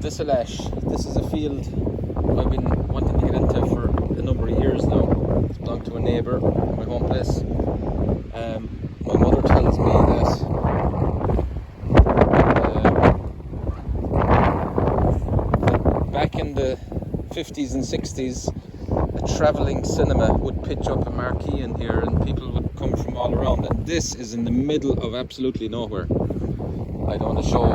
Disalash. This is a field I've been wanting to get into for a number of years now. It's belonged to a neighbour, my home place. My mother tells me that back in the 50s and 60s, a travelling cinema would pitch up a marquee in here and people would come from all around. And this is in the middle of absolutely nowhere. I don't want to show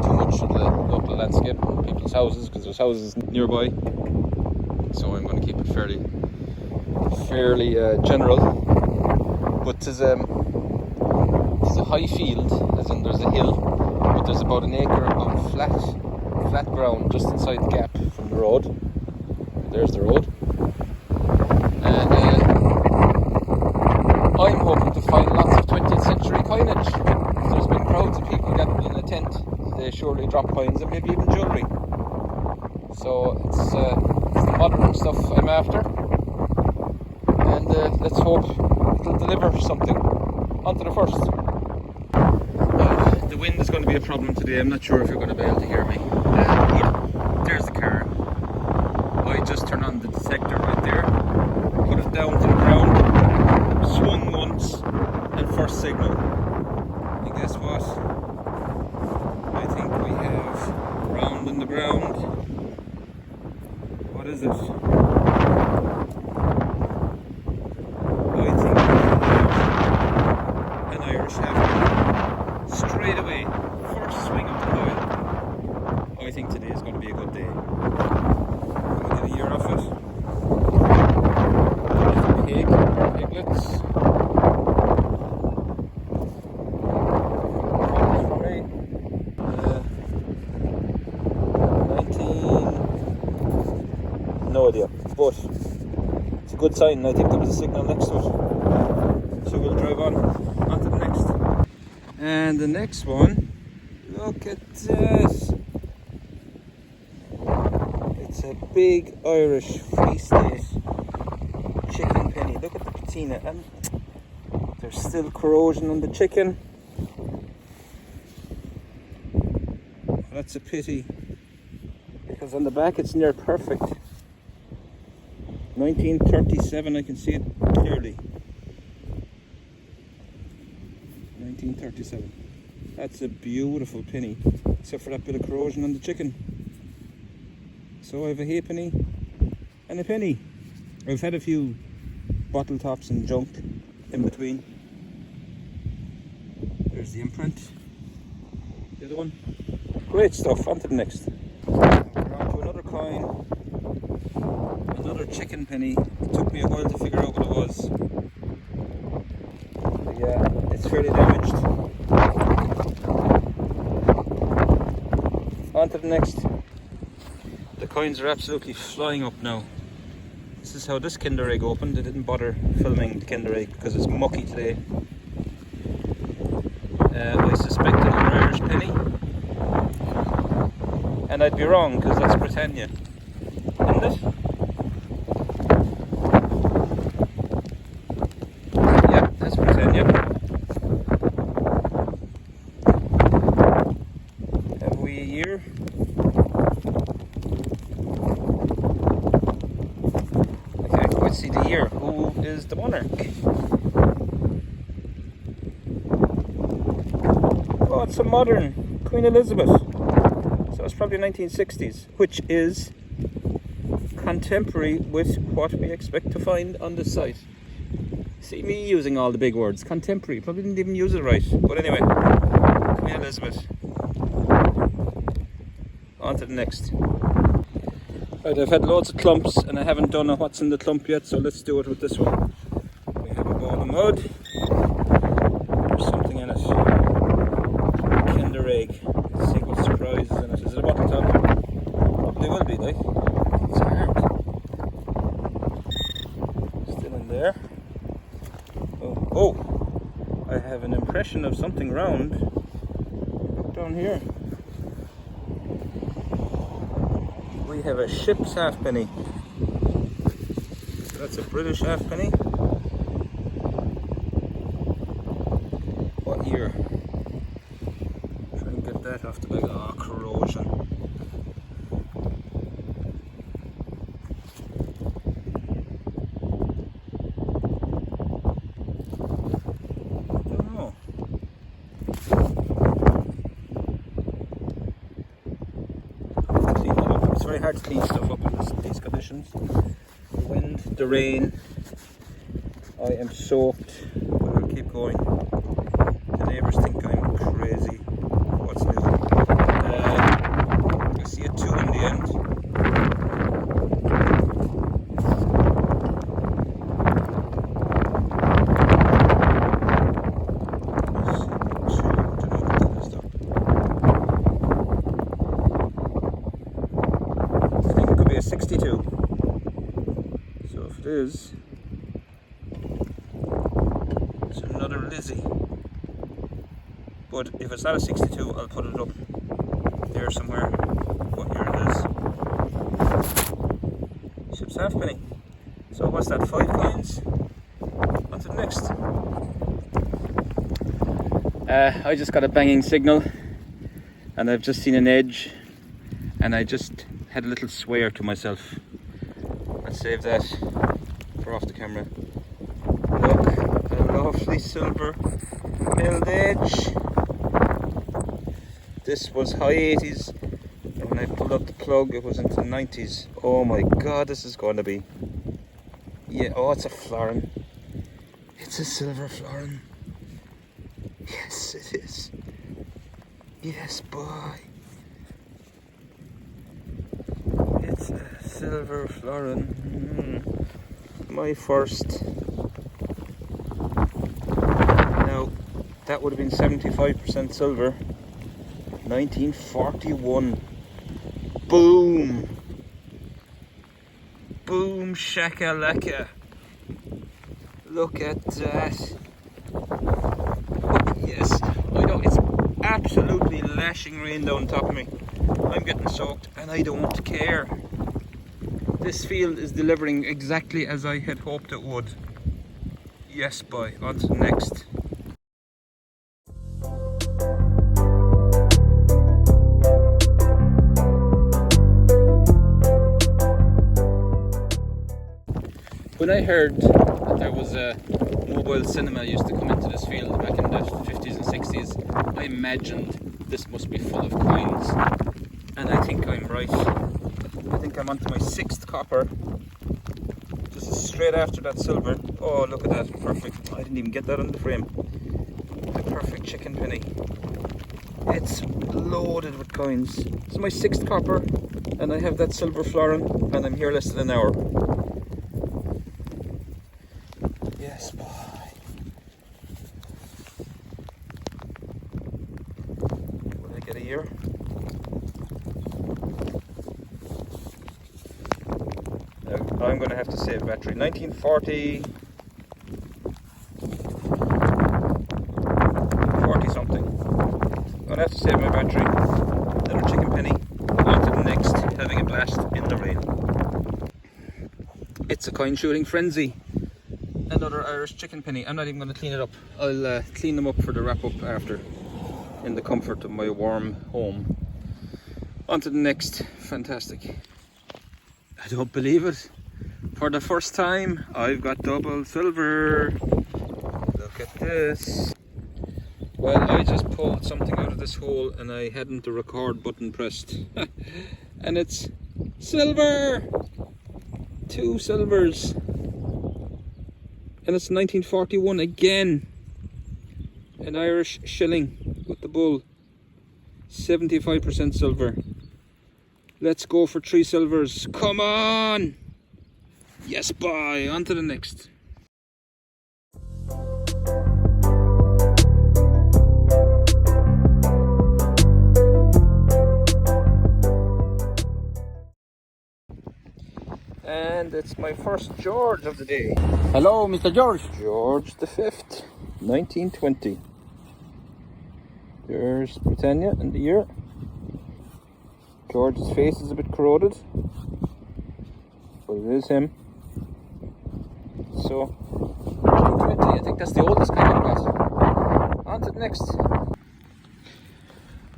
too much of the local landscape and people's houses because there's houses nearby. So I'm going to keep it fairly general. But there's a high field, as in there's a hill, but there's about an acre of flat ground just inside the gap from the road. There's the road. And I'm hoping to find lots of 20th century coinage. There's been crowds of people gathered in a tent. They surely drop coins and maybe even jewellery. So it's the modern stuff I'm after. And let's hope it'll deliver something. On to the first. The wind is going to be a problem today. I'm not sure if you're going to be able to hear me. But there's the car. I just turned on the detector right there, put it down to the ground, swung once, and first signal. And guess what? I think we have round in the ground. What is it? I think we have an Irish half straight away. First swing of the coil. I think today is going to be a good day. A year off it. Piglets. For me. 19. No idea, but it's a good sign. I think there was a signal next to it. So we'll drive on to the next. And the next one, look at this. It's a big Irish Free State chicken penny. Look at the patina, and there's still corrosion on the chicken. That's a pity, because on the back it's near perfect. 1937, I can see it clearly. 1937. That's a beautiful penny, except for that bit of corrosion on the chicken. So I have a halfpenny and a penny. I've had a few bottle tops and junk in between. There's the imprint. The other one. Great stuff. On to the next. We're on to another coin. Another chicken penny. It took me a while to figure out what it was. But yeah, it's fairly damaged. On to the next. The coins are absolutely flying up now. This is how this Kinder Egg opened. I didn't bother filming the Kinder Egg because it's mucky today. I suspect another Irish penny. And I'd be wrong because that's Britannia. Isn't it? Yeah, that's Britannia. Have we a year? See the year. Who is the monarch? Oh, it's a modern Queen Elizabeth. So it's probably 1960s, which is contemporary with what we expect to find on the site. See me using all the big words. Contemporary. Probably didn't even use it right. But anyway, Queen Elizabeth. On to the next. Right, I've had loads of clumps and I haven't done what's in the clump yet, so let's do it with this one. We have a ball of mud. There's something in it. Kinder Egg. Let's see what surprise is in it. Is it a bottle top? Probably will be, like. It's hard. Still in there. Oh, I have an impression of something round. Look down here. We have a ship's halfpenny. So that's a British halfpenny. What year? Try and get that off the bag. Oh, corrosion. very hard to clean stuff up in these conditions. The wind, the rain. I am soaked, but I'll keep going. The neighbours think I'm crazy. What's new? I see a 2 in the end. I think it could be a 62. So if it is, it's another Lizzie. But if it's not a 62, I'll put it up there somewhere. But here it is. Ship's halfpenny. So what's that, 5 coins? On to the next. I just got a banging signal and I've just seen an edge and I just had a little swear to myself. I'll save that for off the camera. Look, a lovely silver milled edge. This was high 80s, and when I pulled up the plug it was into the 90s. Oh my god, this is going to be... Yeah, oh, it's a florin. It's a silver florin. Yes, it is. Yes, boy. It's a silver florin. My first. Now, that would have been 75% silver. 1941. Boom. Boom shakalaka. Look at that. Oh, yes, I know it's absolutely lashing rain down top of me. I'm getting soaked and I don't care. This field is delivering exactly as I had hoped it would. Yes, boy. On to the next. When I heard that there was a mobile cinema used to come into this field back in the 50s and 60s, I imagined this must be full of coins. And I think I'm right. I think I'm onto my 6th copper. Just straight after that silver. Oh, look at that. Perfect. I didn't even get that on the frame. The perfect chicken penny. It's loaded with coins. This is my 6th copper, and I have that silver florin, and I'm here less than an hour. Yes, boy. Will I get a year? Now, I'm going to have to save battery. 1940... 40 something. I'm going to have to save my battery. Another chicken penny. On to the next. Having a blast in the rain. It's a coin shooting frenzy. Another Irish chicken penny. I'm not even going to clean it up. I'll clean them up for the wrap up after, in the comfort of my warm home. On to the next. Fantastic. I don't believe it. For the first time, I've got double silver. Look at this. Well, I just pulled something out of this hole and I hadn't the record button pressed. And it's silver! 2 silvers. And it's 1941 again. An Irish shilling with the bull. 75% silver. Let's go for 3 silvers. Come on! Yes, boy. On to the next. And it's my first George of the day. Hello, Mr. George. George the 5th, 1920. There's Britannia and the year. George's face is a bit corroded, but it is him. So, 1920, I think that's the oldest kind I've got. On to the next.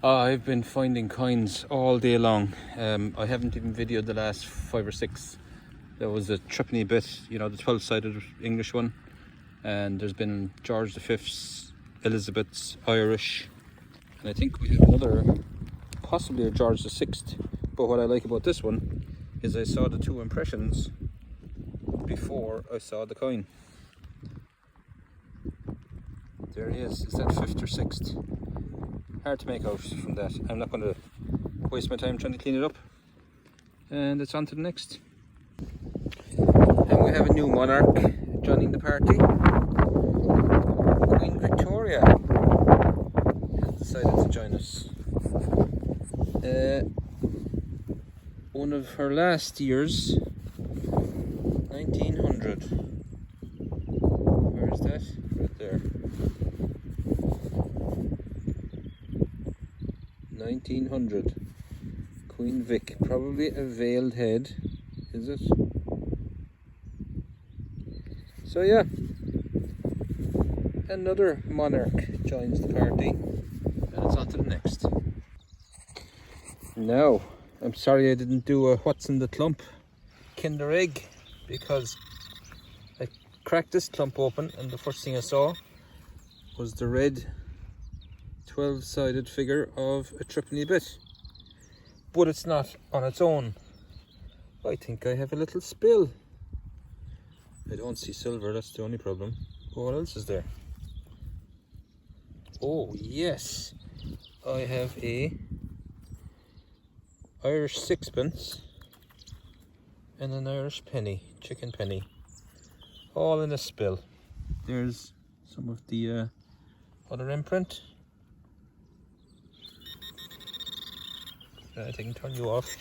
I've been finding coins all day long. I haven't even videoed the last 5 or 6. There was a threepenny bit, you know, the 12-sided English one. And there's been George V's, Elizabeth's, Irish. And I think we have another, possibly a George VI. But what I like about this one is I saw the two impressions before I saw the coin. There he is. Is that 5th or 6th? Hard to make out from that. I'm not going to waste my time trying to clean it up. And it's on to the next. And we have a new monarch joining the party. Queen Victoria has decided to join us. One of her last years, 1900. Where is that? Right there. 1900. Queen Vic. Probably a veiled head, is it? So yeah, another monarch joins the party, and it's on to the next. Now, I'm sorry I didn't do a what's in the clump Kinder Egg, because I cracked this clump open and the first thing I saw was the red 12-sided figure of a threepenny bit. But it's not on its own. I think I have a little spill. I don't see silver, that's the only problem. But what else is there? Oh yes, I have a Irish sixpence and an Irish penny, chicken penny, all in a spill. There's some of the other imprint. I can turn you off.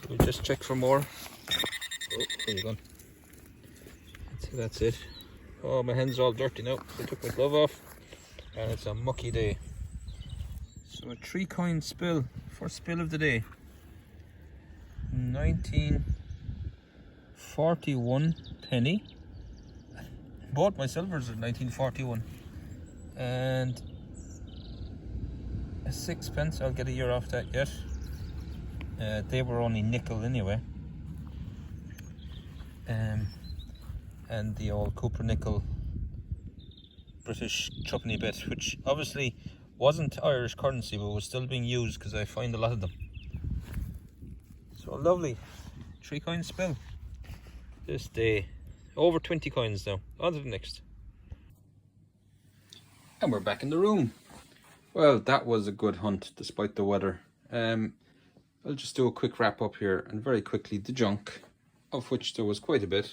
We'll just check for more. Oh, there you go. That's it. Oh, my hands are all dirty now. I took my glove off and it's a mucky day. So a 3-coin spill, first spill of the day. 1941 penny. Both my silvers are 1941. And a sixpence, I'll get a year off that yet. They were only nickel anyway. And the old copper nickel British threepenny bit, which obviously wasn't Irish currency but was still being used because I find a lot of them. So lovely 3-coin spill this day. Over 20 coins now. On to the next. And we're back in the room. Well, that was a good hunt despite the weather. I'll just do a quick wrap up here, and very quickly the junk, of which there was quite a bit.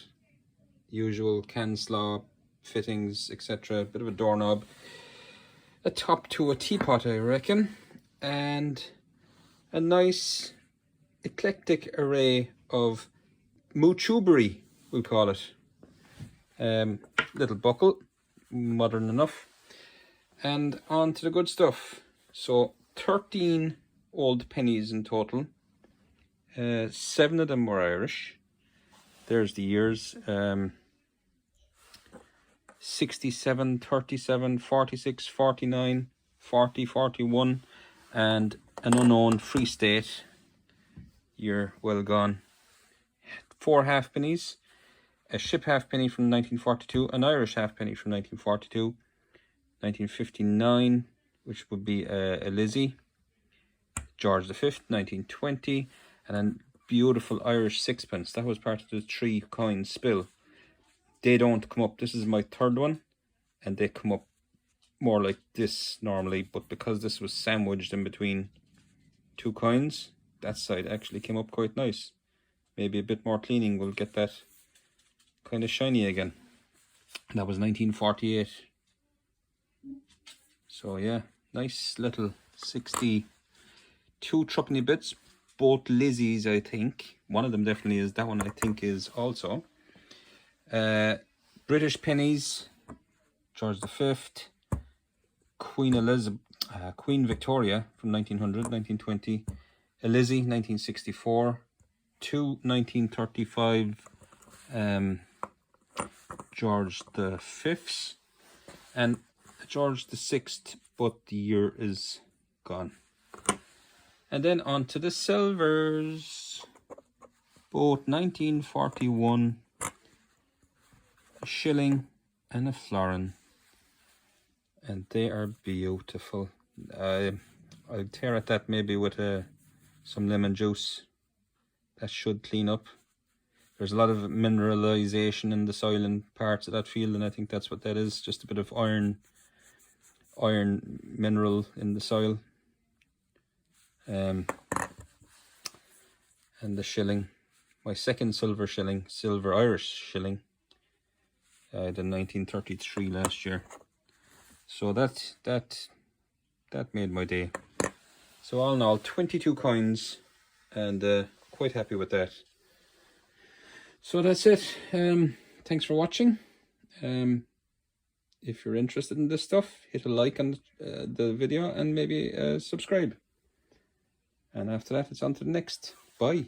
Usual can slaw, fittings, etc. Bit of a doorknob, a top to a teapot I reckon, and a nice eclectic array of moochoobery, we'll call it. Little buckle, modern enough, and on to the good stuff. So 13 old pennies in total. 7 of them were Irish. There's the years. 67, 37, 46, 49, 40, 41, and an unknown Free State year well gone. 4 halfpennies, a ship halfpenny from 1942, an Irish halfpenny from 1942, 1959, which would be a Lizzie, George V, 1920, and a beautiful Irish sixpence. That was part of the 3-coin spill. They don't come up. This is my 3rd one, and they come up more like this normally, but because this was sandwiched in between 2 coins, that side actually came up quite nice. Maybe a bit more cleaning will get that kind of shiny again. And that was 1948. So yeah, nice little 62 threepenny bits, both Lizzies I think. One of them definitely is, that one I think is also. British pennies, George V, Queen Elizabeth, Queen Victoria from 1900, 1920, a Lizzie, 1964, 2 1935 George V, and George VI, but the year is gone. And then on to the silvers, both 1941, a shilling and a florin, and they are beautiful. I'll tear at that maybe with some lemon juice that should clean up. There's a lot of mineralization in the soil in parts of that field, and I think that's what that is, just a bit of iron mineral in the soil. And the shilling, my second silver Irish shilling, I had in 1933 last year. So that made my day. So all in all, 22 coins, and quite happy with that. So that's it. Thanks for watching. If you're interested in this stuff, hit a like on the video and maybe subscribe. And after that, it's on to the next. Bye.